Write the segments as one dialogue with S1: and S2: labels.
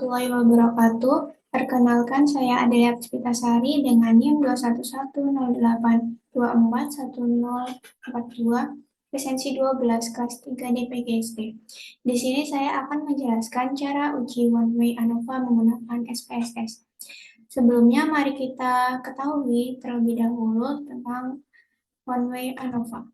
S1: warahmatullahi wabarakatuh. Perkenalkan, saya Adelia Puspitasari dengan NIM 21108241042, presensi 12, kelas 3 DPGSD. Di sini saya akan menjelaskan cara uji one way ANOVA menggunakan SPSS. Sebelumnya, mari kita ketahui terlebih dahulu tentang one way ANOVA.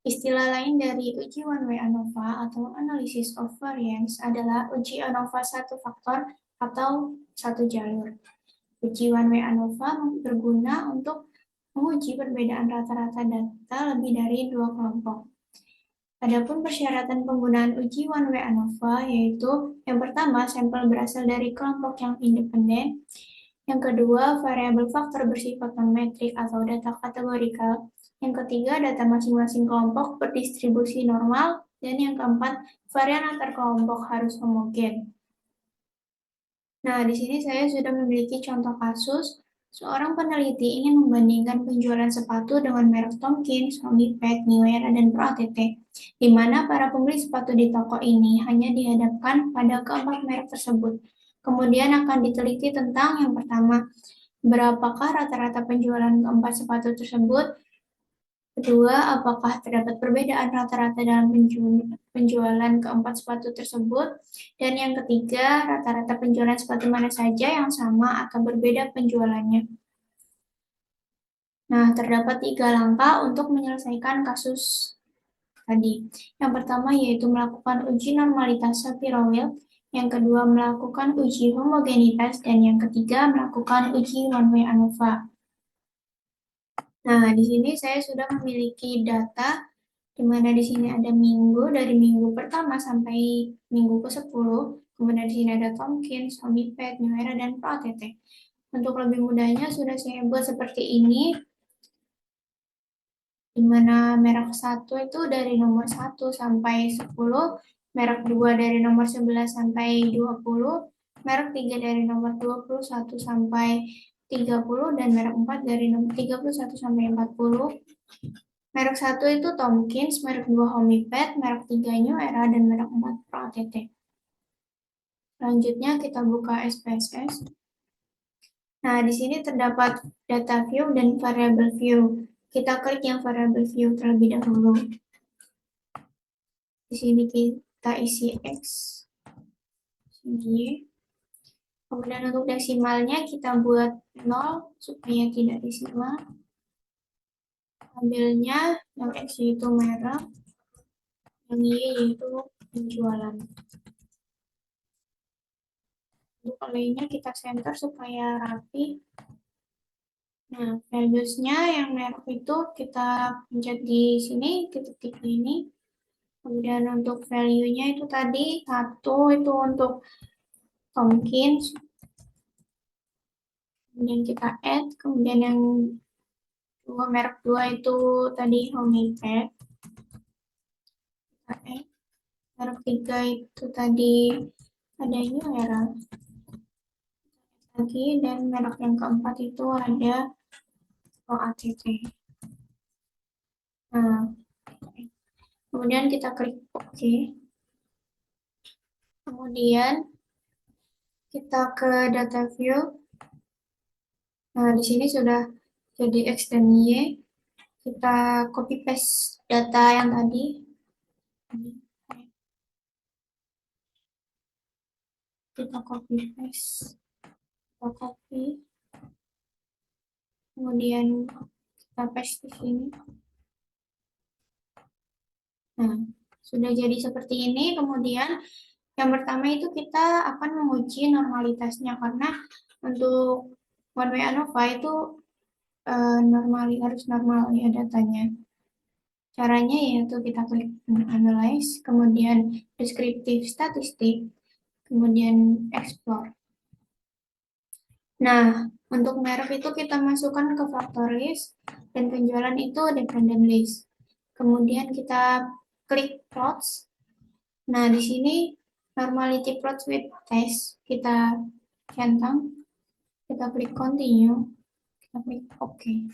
S1: Istilah lain dari uji one way ANOVA atau analysis of variance adalah uji ANOVA satu faktor atau satu jalur. Uji one way ANOVA berguna untuk menguji perbedaan rata-rata data lebih dari dua kelompok. Adapun persyaratan penggunaan uji one way ANOVA yaitu yang pertama, sampel berasal dari kelompok yang independen. Yang kedua, variabel faktor bersifat non-metrik atau data kategorikal. Yang ketiga, data masing-masing kelompok berdistribusi normal. Dan yang keempat, varian antar kelompok harus homogen. Nah, di sini saya sudah memiliki contoh kasus. Seorang peneliti ingin membandingkan penjualan sepatu dengan merek Tomkins, Omniped, New Era, dan Pro ATT, di mana para pembeli sepatu di toko ini hanya dihadapkan pada keempat merek tersebut. Kemudian akan diteliti tentang yang pertama, berapakah rata-rata penjualan keempat sepatu tersebut? Kedua, apakah terdapat perbedaan rata-rata dalam penjualan keempat sepatu tersebut? Dan yang ketiga, rata-rata penjualan sepatu mana saja yang sama atau berbeda penjualannya? Nah, terdapat 3 langkah untuk menyelesaikan kasus tadi. Yang pertama yaitu melakukan uji normalitas Shapiro-Wilk, yang kedua melakukan uji homogenitas, dan yang ketiga melakukan uji one way ANOVA. Nah, di sini saya sudah memiliki data di mana di sini ada minggu dari minggu pertama sampai minggu ke-10. Kemudian di sini ada Tomkins, Omniped, New Era, dan Pro ATT. Untuk lebih mudahnya sudah saya buat seperti ini, di mana merek 1 itu dari nomor 1 sampai 10, merek 2 dari nomor 11 sampai 20, merek 3 dari nomor 21 sampai 30, dan merek 4 dari nomor 31 sampai 40. Merek 1 itu Tomkins, merek 2 Homiped, merek 3 New Era, dan merek 4 Pro ATT. Selanjutnya kita buka SPSS. Nah, di sini terdapat data view dan variable view. Kita klik yang variable view terlebih dahulu. Di sini kita isi X, Y. Kemudian untuk desimalnya kita buat 0 supaya tidak desimal. Tabelnya yang X yaitu merek, yang Y yaitu penjualan. Untuk lainnya kita center supaya rapi. Nah, values-nya yang merek itu kita pencet di sini, kita ketik ini. Kemudian untuk value-nya itu tadi 1 itu untuk Tomkins. Kemudian kita add, kemudian yang merek 2 itu tadi Homiped. Kita add. Merek 3 itu tadi ada New Era. Lagi, dan merek yang keempat itu ada Pro ATT. Nah, kemudian kita klik OK. Kemudian kita ke data view. Nah, di sini sudah jadi X dan Y. Kita copy paste data yang tadi. Kita copy paste. Kita copy. Kemudian kita paste di sini. Nah, sudah jadi seperti ini. Kemudian yang pertama itu kita akan menguji normalitasnya, karena untuk one way ANOVA itu harus normal ya datanya. Caranya yaitu kita klik analyze, kemudian descriptive statistik, kemudian explore. Nah, untuk merek itu kita masukkan ke factor list, dan penjualan itu dependent list. Kemudian kita klik plots. Nah, di sini normality plots with test kita centang, kita klik continue, kita klik OK.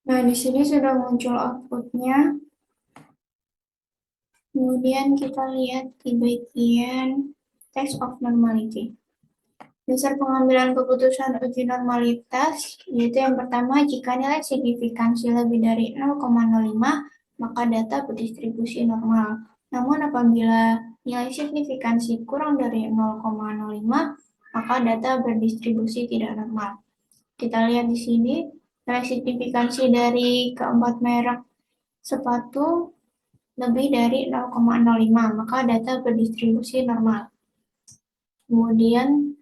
S1: Nah, di sini sudah muncul outputnya. Kemudian kita lihat di bagian test of normality. Dasar pengambilan keputusan uji normalitas, yaitu yang pertama, jika nilai signifikansi lebih dari 0,05, maka data berdistribusi normal. Namun apabila nilai signifikansi kurang dari 0,05, maka data berdistribusi tidak normal. Kita lihat di sini, nilai signifikansi dari keempat merek sepatu lebih dari 0,05, maka data berdistribusi normal. Kemudian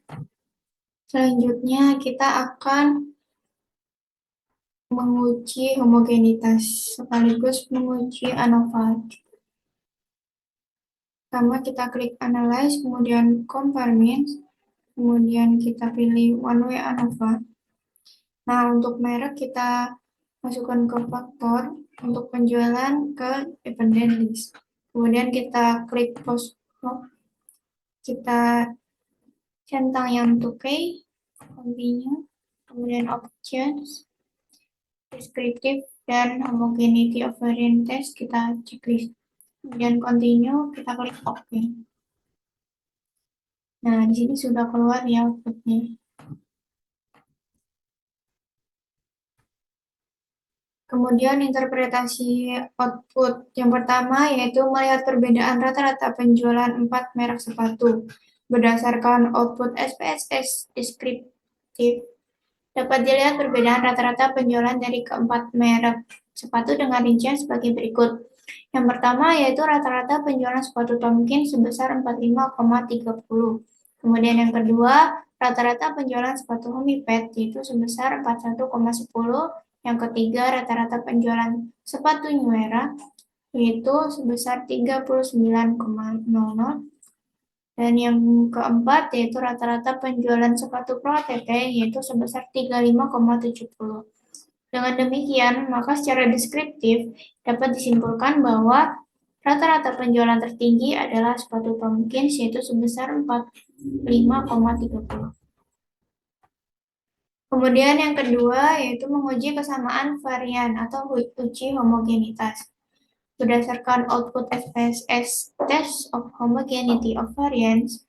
S1: selanjutnya kita akan menguji homogenitas sekaligus menguji ANOVA. Pertama kita klik Analyze, kemudian Compare Means, kemudian kita pilih One Way ANOVA. Nah, untuk merek kita masukkan ke faktor, untuk penjualan ke dependent list. Kemudian kita klik Post, kita centang yang to pay, continue, kemudian options, descriptive, dan homogeneity of variant test kita checklist. Kemudian continue, kita klik OK. Nah, di sini sudah keluar ya outputnya. Kemudian interpretasi output. Yang pertama yaitu melihat perbedaan rata-rata penjualan 4 merek sepatu. Berdasarkan output SPSS deskriptif, dapat dilihat perbedaan rata-rata penjualan dari keempat merek sepatu dengan rincian sebagai berikut. Yang pertama yaitu rata-rata penjualan sepatu Tomkins sebesar 45,30. Kemudian yang kedua, rata-rata penjualan sepatu Homiped yaitu sebesar 41,10. Yang ketiga, rata-rata penjualan sepatu New Era yaitu sebesar 39,00. Dan yang keempat yaitu rata-rata penjualan sepatu Pro ATT yaitu sebesar 35,70. Dengan demikian, maka secara deskriptif dapat disimpulkan bahwa rata-rata penjualan tertinggi adalah sepatu Tomkins yaitu sebesar 45,30. Kemudian yang kedua yaitu menguji kesamaan varian atau uji homogenitas. Berdasarkan output SPSS Test of Homogeneity of Variance,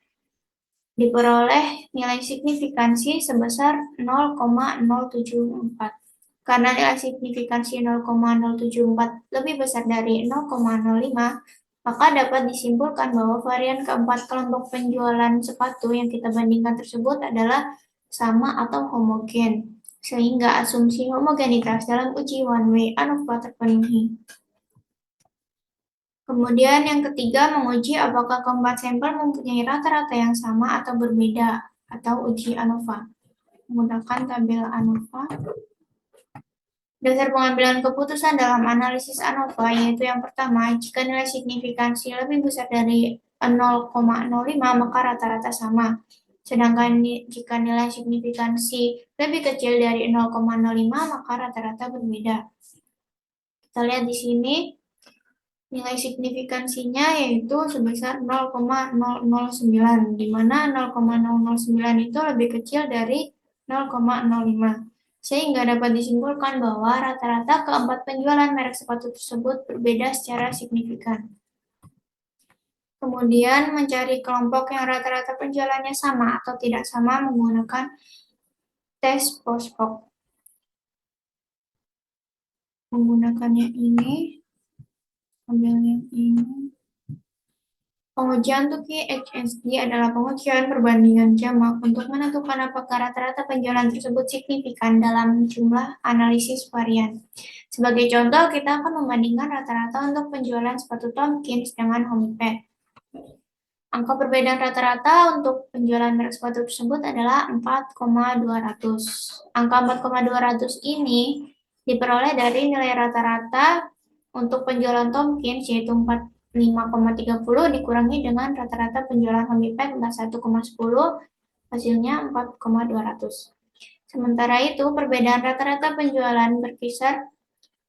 S1: diperoleh nilai signifikansi sebesar 0,074. Karena nilai signifikansi 0,074 lebih besar dari 0,05, maka dapat disimpulkan bahwa varian keempat kelompok penjualan sepatu yang kita bandingkan tersebut adalah sama atau homogen, sehingga asumsi homogenitas dalam uji one way ANOVA terpenuhi. Kemudian yang ketiga, menguji apakah keempat sampel mempunyai rata-rata yang sama atau berbeda, atau uji ANOVA. Menggunakan tabel ANOVA. Dasar pengambilan keputusan dalam analisis ANOVA yaitu yang pertama, jika nilai signifikansi lebih besar dari 0,05 maka rata-rata sama. Sedangkan jika nilai signifikansi lebih kecil dari 0,05 maka rata-rata berbeda. Kita lihat di sini nilai signifikansinya yaitu sebesar 0,009, di mana 0,009 itu lebih kecil dari 0,05. Sehingga dapat disimpulkan bahwa rata-rata keempat penjualan merek sepatu tersebut berbeda secara signifikan. Kemudian mencari kelompok yang rata-rata penjualannya sama atau tidak sama menggunakan tes post hoc. Menggunakannya ini, ambil yang ini. Pengujian Tukey HSD adalah pengujian perbandingan jamak untuk menentukan apakah rata-rata penjualan tersebut signifikan dalam jumlah analisis varian. Sebagai contoh, kita akan membandingkan rata-rata untuk penjualan sepatu Tomkins dengan Homiped. Angka perbedaan rata-rata untuk penjualan merek sepatu tersebut adalah 4,200. Angka 4,200 ini diperoleh dari nilai rata-rata untuk penjualan Tomkins yaitu 5,30 dikurangi dengan rata-rata penjualan Homiped 41,10, hasilnya 4,200. Sementara itu, perbedaan rata-rata penjualan berkisar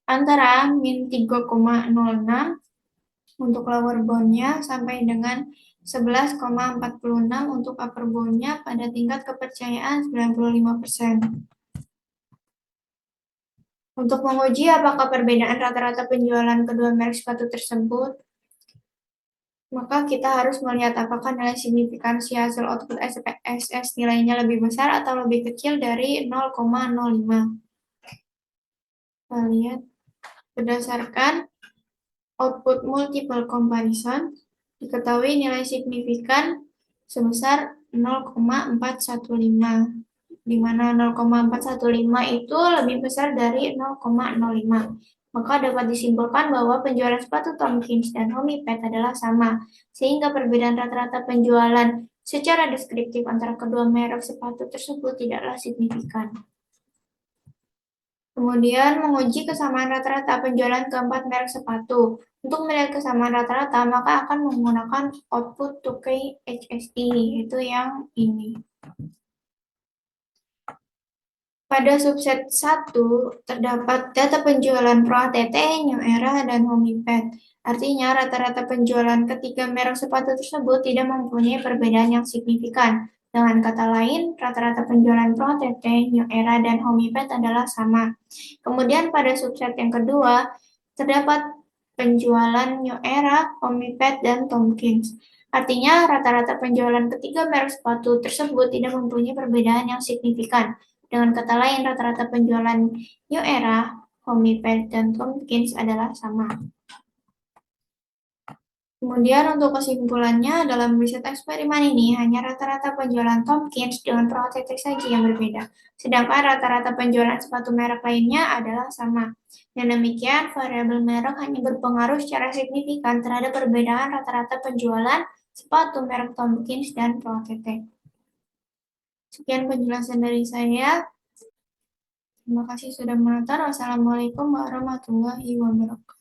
S1: antara min 3,06 untuk lower bound-nya sampai dengan 11,46 untuk upper bound-nya pada tingkat kepercayaan 95%. Untuk menguji apakah perbedaan rata-rata penjualan kedua merek sepatu tersebut maka kita harus melihat apakah nilai signifikansi hasil output SPSS nilainya lebih besar atau lebih kecil dari 0,05. Kita lihat berdasarkan output multiple comparison, diketahui nilai signifikan sebesar 0,415, di mana 0,415 itu lebih besar dari 0,05. Maka dapat disimpulkan bahwa penjualan sepatu Tomkins dan Homipet adalah sama, sehingga perbedaan rata-rata penjualan secara deskriptif antara kedua merek sepatu tersebut tidaklah signifikan. Kemudian menguji kesamaan rata-rata penjualan keempat merek sepatu. Untuk melihat kesamaan rata-rata, maka akan menggunakan output 2K HSI, yaitu yang ini. Pada subset 1, terdapat data penjualan Pro ATT, New Era, dan Homipet. Artinya, rata-rata penjualan ketiga merek sepatu tersebut tidak mempunyai perbedaan yang signifikan. Dengan kata lain, rata-rata penjualan Pro ATT, New Era, dan Homipet adalah sama. Kemudian pada subset yang kedua, terdapat penjualan New Era, Homipet, dan Tomkins. Artinya, rata-rata penjualan ketiga merek sepatu tersebut tidak mempunyai perbedaan yang signifikan. Dengan kata lain, rata-rata penjualan New Era, Homipet, dan Tomkins adalah sama. Kemudian untuk kesimpulannya, dalam riset eksperimen ini hanya rata-rata penjualan Tomkins dengan Pro ATT saja yang berbeda, sedangkan rata-rata penjualan sepatu merek lainnya adalah sama. Dan demikian, variabel merek hanya berpengaruh secara signifikan terhadap perbedaan rata-rata penjualan sepatu merek Tomkins dan Pro ATT. Sekian penjelasan dari saya. Terima kasih sudah menonton. Wassalamualaikum warahmatullahi wabarakatuh.